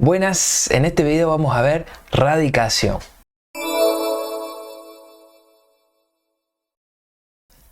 Buenas, en este video vamos a ver radicación.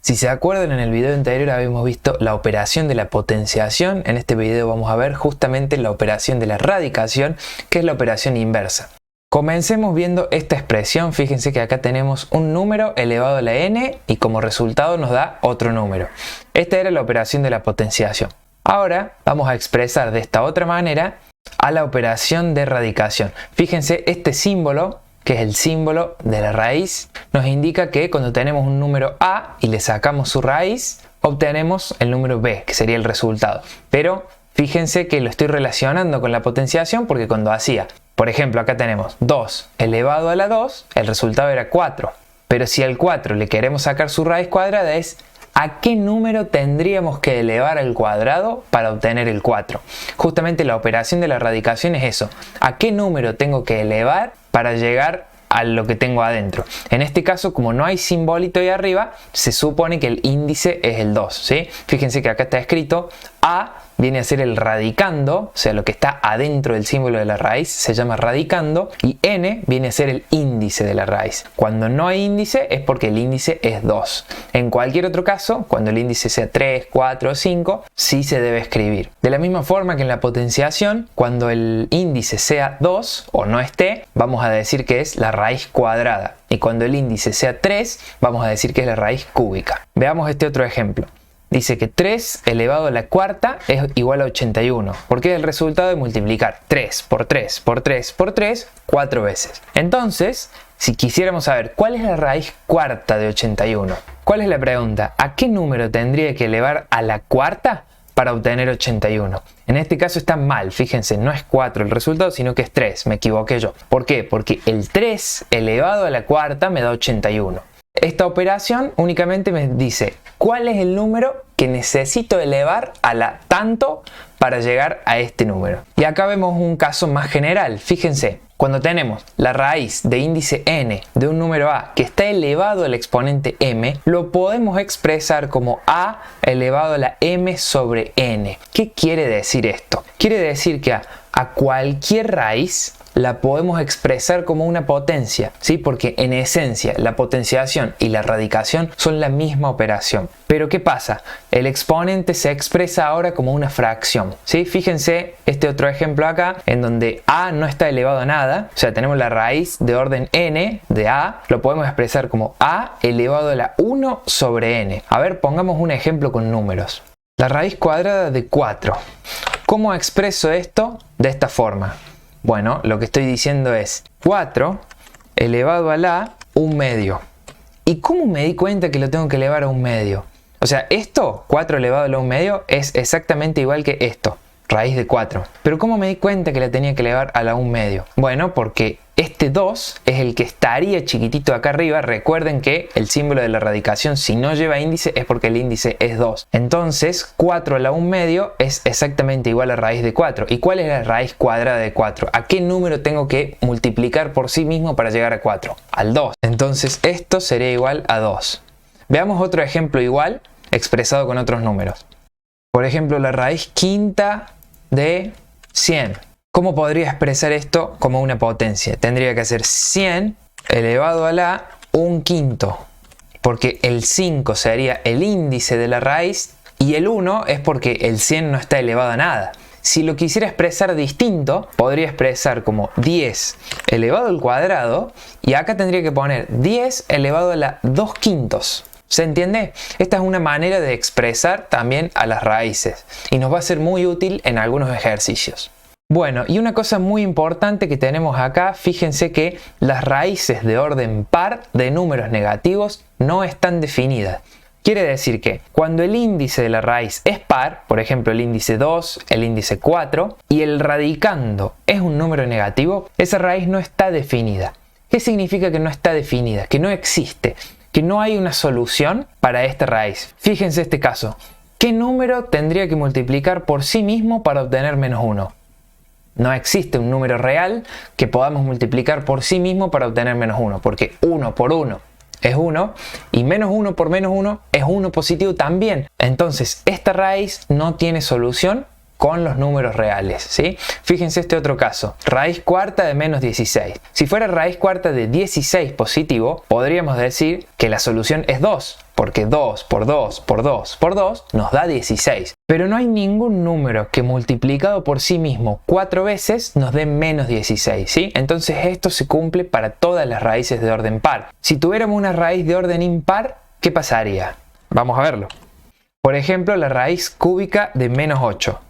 Si se acuerdan, en el video anterior habíamos visto la operación de la potenciación. En este video vamos a ver justamente la operación de la radicación, que es la operación inversa. Comencemos viendo esta expresión. Fíjense que acá tenemos un número elevado a la n y como resultado nos da otro número. Esta era la operación de la potenciación. Ahora vamos a expresar de esta otra manera a la operación de radicación. Fíjense, este símbolo, que es el símbolo de la raíz, nos indica que cuando tenemos un número a y le sacamos su raíz, obtenemos el número b, que sería el resultado. Pero fíjense que lo estoy relacionando con la potenciación porque cuando hacía, por ejemplo, acá tenemos 2 elevado a la 2, el resultado era 4. Pero si al 4 le queremos sacar su raíz cuadrada es ¿a qué número tendríamos que elevar al cuadrado para obtener el 4? Justamente la operación de la radicación es eso. ¿A qué número tengo que elevar para llegar a lo que tengo adentro? En este caso, como no hay simbolito ahí arriba, se supone que el índice es el 2, ¿sí? Fíjense que acá está escrito a viene a ser el radicando, o sea, lo que está adentro del símbolo de la raíz se llama radicando, y n viene a ser el índice de la raíz. Cuando no hay índice es porque el índice es 2. En cualquier otro caso, cuando el índice sea 3, 4 o 5, sí se debe escribir. De la misma forma que en la potenciación, cuando el índice sea 2 o no esté, vamos a decir que es la raíz cuadrada. Y cuando el índice sea 3, vamos a decir que es la raíz cúbica. Veamos este otro ejemplo. Dice que 3 elevado a la cuarta es igual a 81, porque es el resultado de multiplicar 3 por 3 por 3 por 3 4 veces. Entonces, si quisiéramos saber cuál es la raíz cuarta de 81, ¿cuál es la pregunta? ¿A qué número tendría que elevar a la cuarta para obtener 81? En este caso está mal, fíjense, no es 4 el resultado, sino que es 3, me equivoqué yo. ¿Por qué? Porque el 3 elevado a la cuarta me da 81. Esta operación únicamente me dice cuál es el número que necesito elevar a la tanto para llegar a este número. Y acá vemos un caso más general. Fíjense, cuando tenemos la raíz de índice n de un número a que está elevado al exponente m, lo podemos expresar como a elevado a la m sobre n. ¿Qué quiere decir esto? Quiere decir que a cualquier raíz la podemos expresar como una potencia, ¿sí? Porque en esencia la potenciación y la radicación son la misma operación. Pero ¿qué pasa? El exponente se expresa ahora como una fracción, ¿sí? Fíjense este otro ejemplo acá, en donde a no está elevado a nada, o sea, tenemos la raíz de orden n de a, lo podemos expresar como a elevado a la 1 sobre n. A ver, pongamos un ejemplo con números. La raíz cuadrada de 4. ¿Cómo expreso esto de esta forma? Bueno, lo que estoy diciendo es 4 elevado a la 1 medio. ¿Y cómo me di cuenta que lo tengo que elevar a 1 medio? O sea, esto, 4 elevado a la 1 medio, es exactamente igual que esto, raíz de 4. Pero ¿cómo me di cuenta que la tenía que elevar a la 1 medio? Bueno, porque este 2 es el que estaría chiquitito acá arriba. Recuerden que el símbolo de la radicación, si no lleva índice, es porque el índice es 2. Entonces, 4 a la 1 medio es exactamente igual a raíz de 4. ¿Y cuál es la raíz cuadrada de 4? ¿A qué número tengo que multiplicar por sí mismo para llegar a 4? Al 2. Entonces, esto sería igual a 2. Veamos otro ejemplo igual, expresado con otros números. Por ejemplo, la raíz quinta de 100. ¿Cómo podría expresar esto como una potencia? Tendría que ser 100 elevado a la 1 quinto, porque el 5 sería el índice de la raíz y el 1 es porque el 100 no está elevado a nada. Si lo quisiera expresar distinto, podría expresar como 10 elevado al cuadrado y acá tendría que poner 10 elevado a la 2 quintos. ¿Se entiende? Esta es una manera de expresar también a las raíces y nos va a ser muy útil en algunos ejercicios. Bueno, y una cosa muy importante que tenemos acá, fíjense que las raíces de orden par de números negativos no están definidas. Quiere decir que cuando el índice de la raíz es par, por ejemplo el índice 2, el índice 4, y el radicando es un número negativo, esa raíz no está definida. ¿Qué significa que no está definida? Que no existe, que no hay una solución para esta raíz. Fíjense este caso. ¿Qué número tendría que multiplicar por sí mismo para obtener menos 1? No existe un número real que podamos multiplicar por sí mismo para obtener menos 1, porque 1 por 1 es 1 y menos 1 por menos 1 es 1 positivo también. Entonces, esta raíz no tiene solución con los números reales, ¿sí? Fíjense este otro caso, raíz cuarta de menos 16. Si fuera raíz cuarta de 16 positivo, podríamos decir que la solución es 2, porque 2 por 2 por 2 por 2 nos da 16. Pero no hay ningún número que multiplicado por sí mismo 4 veces nos dé menos 16, ¿sí? Entonces esto se cumple para todas las raíces de orden par. Si tuviéramos una raíz de orden impar, ¿qué pasaría? Vamos a verlo. Por ejemplo, la raíz cúbica de menos 8.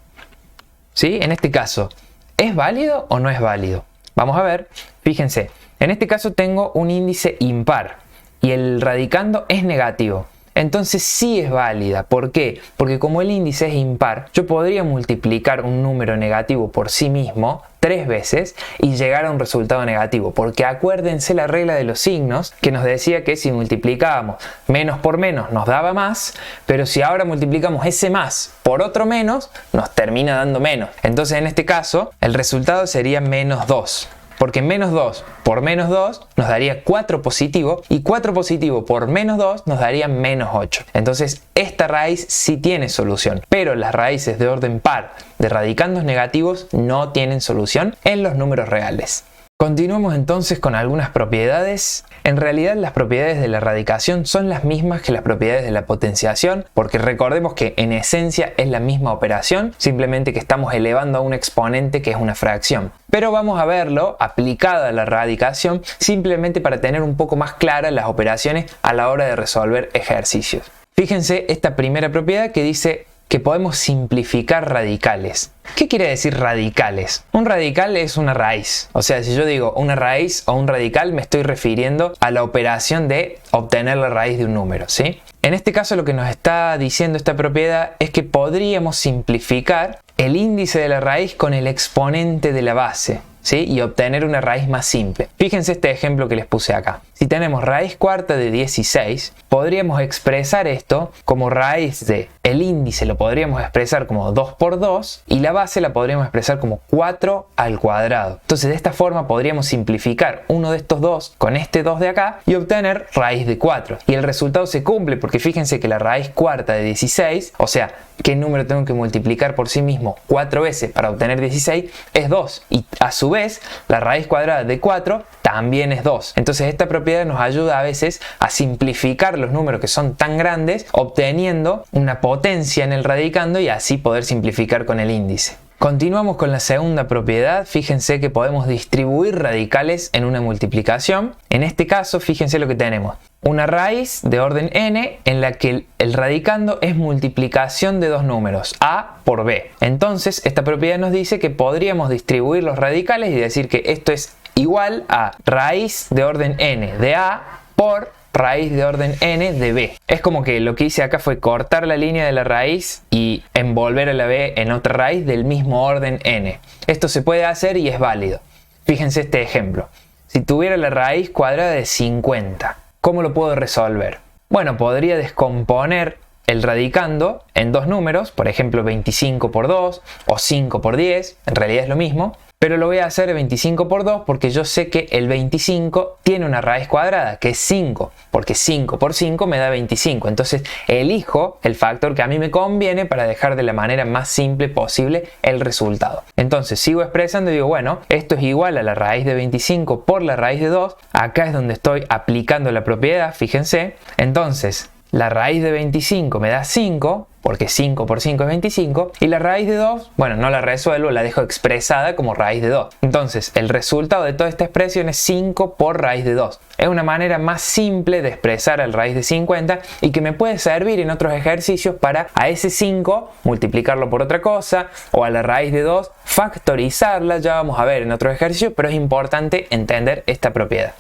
¿Sí? En este caso, ¿es válido o no es válido? Vamos a ver. Fíjense, en este caso tengo un índice impar y el radicando es negativo. Entonces sí es válida. ¿Por qué? Porque como el índice es impar, yo podría multiplicar un número negativo por sí mismo 3 veces y llegar a un resultado negativo. Porque acuérdense la regla de los signos que nos decía que si multiplicábamos menos por menos nos daba más, pero si ahora multiplicamos ese más por otro menos, nos termina dando menos. Entonces en este caso el resultado sería menos 2. Porque menos 2 por menos 2 nos daría 4 positivo y 4 positivo por menos 2 nos daría menos 8. Entonces esta raíz sí tiene solución, pero las raíces de orden par de radicandos negativos no tienen solución en los números reales. Continuemos entonces con algunas propiedades. En realidad las propiedades de la radicación son las mismas que las propiedades de la potenciación, porque recordemos que en esencia es la misma operación, simplemente que estamos elevando a un exponente que es una fracción. Pero vamos a verlo aplicado a la radicación simplemente para tener un poco más claras las operaciones a la hora de resolver ejercicios. Fíjense esta primera propiedad que dice que podemos simplificar radicales. ¿Qué quiere decir radicales? Un radical es una raíz. O sea, si yo digo una raíz o un radical, me estoy refiriendo a la operación de obtener la raíz de un número, ¿sí? En este caso lo que nos está diciendo esta propiedad es que podríamos simplificar el índice de la raíz con el exponente de la base, ¿sí? Y obtener una raíz más simple. Fíjense este ejemplo que les puse acá. Si tenemos raíz cuarta de 16, podríamos expresar esto como raíz de el índice lo podríamos expresar como 2 por 2 y la base la podríamos expresar como 4 al cuadrado. Entonces de esta forma podríamos simplificar uno de estos dos con este 2 de acá y obtener raíz de 4. Y el resultado se cumple porque fíjense que la raíz cuarta de 16, o sea, ¿qué número tengo que multiplicar por sí mismo 4 veces para obtener 16? Es 2. Y a su vez, la raíz cuadrada de 4 también es 2. Entonces esta propiedad nos ayuda a veces a simplificar los números que son tan grandes, obteniendo una potencia en el radicando y así poder simplificar con el índice. Continuamos con la segunda propiedad. Fíjense que podemos distribuir radicales en una multiplicación. En este caso, fíjense lo que tenemos. Una raíz de orden n en la que el radicando es multiplicación de dos números, a por b. Entonces, esta propiedad nos dice que podríamos distribuir los radicales y decir que esto es igual a raíz de orden n de a por raíz de orden n de b. Es como que lo que hice acá fue cortar la línea de la raíz y envolver a la b en otra raíz del mismo orden n. Esto se puede hacer y es válido. Fíjense este ejemplo. Si tuviera la raíz cuadrada de 50, ¿cómo lo puedo resolver? Bueno, podría descomponer el radicando en dos números, por ejemplo 25 por 2 o 5 por 10, en realidad es lo mismo, pero lo voy a hacer 25 por 2 porque yo sé que el 25 tiene una raíz cuadrada que es 5, porque 5 por 5 me da 25, entonces elijo el factor que a mí me conviene para dejar de la manera más simple posible el resultado. Entonces sigo expresando y digo, bueno, esto es igual a la raíz de 25 por la raíz de 2, acá es donde estoy aplicando la propiedad, fíjense, entonces la raíz de 25 me da 5, porque 5 por 5 es 25, y la raíz de 2, bueno, no la resuelvo, la dejo expresada como raíz de 2. Entonces, el resultado de toda esta expresión es 5 por raíz de 2. Es una manera más simple de expresar el raíz de 50 y que me puede servir en otros ejercicios para a ese 5 multiplicarlo por otra cosa, o a la raíz de 2 factorizarla, ya vamos a ver en otros ejercicios, pero es importante entender esta propiedad.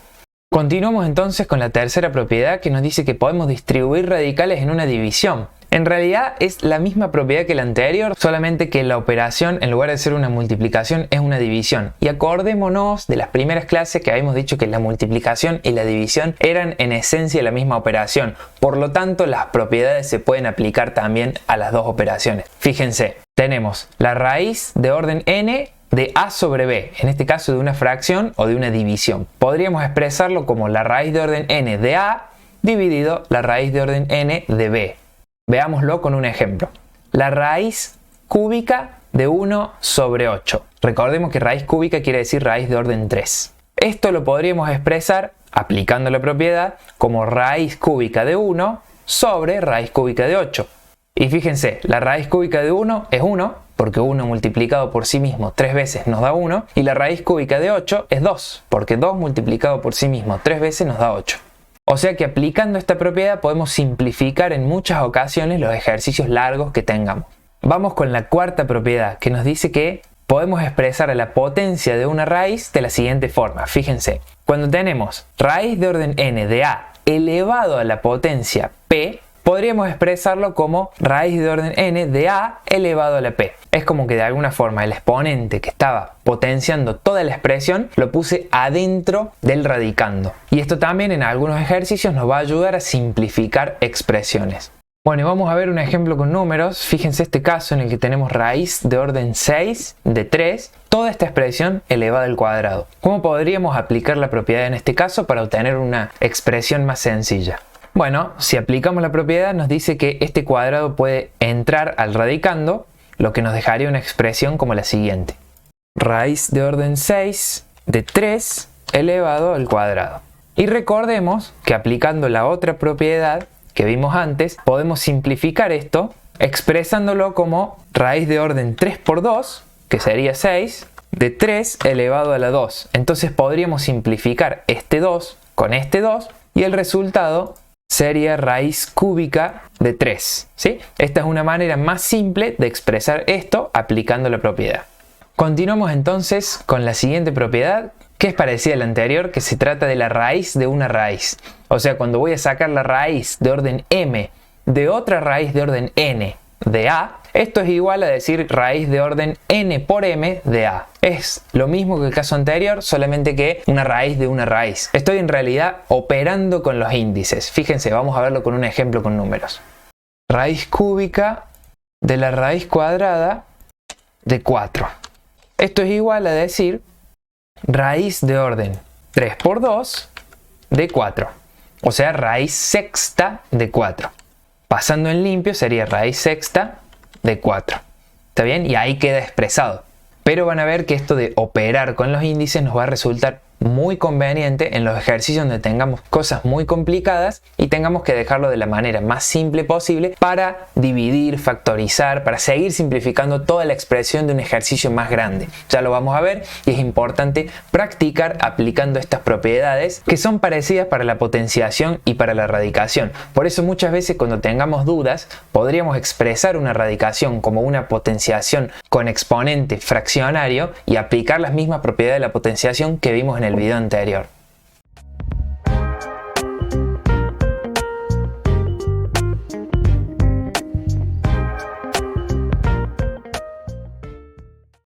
Continuamos entonces con la tercera propiedad que nos dice que podemos distribuir radicales en una división. En realidad es la misma propiedad que la anterior, solamente que la operación en lugar de ser una multiplicación es una división. Y acordémonos de las primeras clases que habíamos dicho que la multiplicación y la división eran en esencia la misma operación. Por lo tanto, las propiedades se pueden aplicar también a las dos operaciones. Fíjense, tenemos la raíz de orden n de a sobre b, en este caso de una fracción o de una división. Podríamos expresarlo como la raíz de orden n de a dividido la raíz de orden n de b. Veámoslo con un ejemplo. La raíz cúbica de 1 sobre 8. Recordemos que raíz cúbica quiere decir raíz de orden 3. Esto lo podríamos expresar, aplicando la propiedad, como raíz cúbica de 1 sobre raíz cúbica de 8. Y fíjense, la raíz cúbica de 1 es 1, porque 1 multiplicado por sí mismo 3 veces nos da 1, y la raíz cúbica de 8 es 2, porque 2 multiplicado por sí mismo 3 veces nos da 8. O sea que aplicando esta propiedad podemos simplificar en muchas ocasiones los ejercicios largos que tengamos. Vamos con la cuarta propiedad, que nos dice que podemos expresar a la potencia de una raíz de la siguiente forma. Fíjense, cuando tenemos raíz de orden n de a elevado a la potencia p, podríamos expresarlo como raíz de orden n de a elevado a la p. Es como que de alguna forma el exponente que estaba potenciando toda la expresión lo puse adentro del radicando. Y esto también en algunos ejercicios nos va a ayudar a simplificar expresiones. Bueno, y vamos a ver un ejemplo con números. Fíjense este caso en el que tenemos raíz de orden 6 de 3, toda esta expresión elevada al cuadrado. ¿Cómo podríamos aplicar la propiedad en este caso para obtener una expresión más sencilla? Bueno, si aplicamos la propiedad nos dice que este cuadrado puede entrar al radicando, lo que nos dejaría una expresión como la siguiente. Raíz de orden 6 de 3 elevado al cuadrado. Y recordemos que aplicando la otra propiedad que vimos antes, podemos simplificar esto expresándolo como raíz de orden 3 por 2, que sería 6, de 3 elevado a la 2. Entonces podríamos simplificar este 2 con este 2 y el resultado sería raíz cúbica de 3. ¿Sí? Esta es una manera más simple de expresar esto aplicando la propiedad. Continuamos entonces con la siguiente propiedad, que es parecida a la anterior, que se trata de la raíz de una raíz. O sea, cuando voy a sacar la raíz de orden m de otra raíz de orden n de a, esto es igual a decir raíz de orden n por m de a. Es lo mismo que el caso anterior, solamente que una raíz de una raíz. Estoy en realidad operando con los índices. Fíjense, vamos a verlo con un ejemplo con números. Raíz cúbica de la raíz cuadrada de 4. Esto es igual a decir raíz de orden 3 por 2 de 4. O sea, raíz sexta de 4. Pasando en limpio sería raíz sexta de 4. ¿Está bien? Y ahí queda expresado. Pero van a ver que esto de operar con los índices nos va a resultar muy conveniente en los ejercicios donde tengamos cosas muy complicadas y tengamos que dejarlo de la manera más simple posible para dividir, factorizar, para seguir simplificando toda la expresión de un ejercicio más grande. Ya lo vamos a ver y es importante practicar aplicando estas propiedades que son parecidas para la potenciación y para la radicación. Por eso muchas veces cuando tengamos dudas podríamos expresar una radicación como una potenciación con exponente fraccionario y aplicar las mismas propiedades de la potenciación que vimos en el video anterior.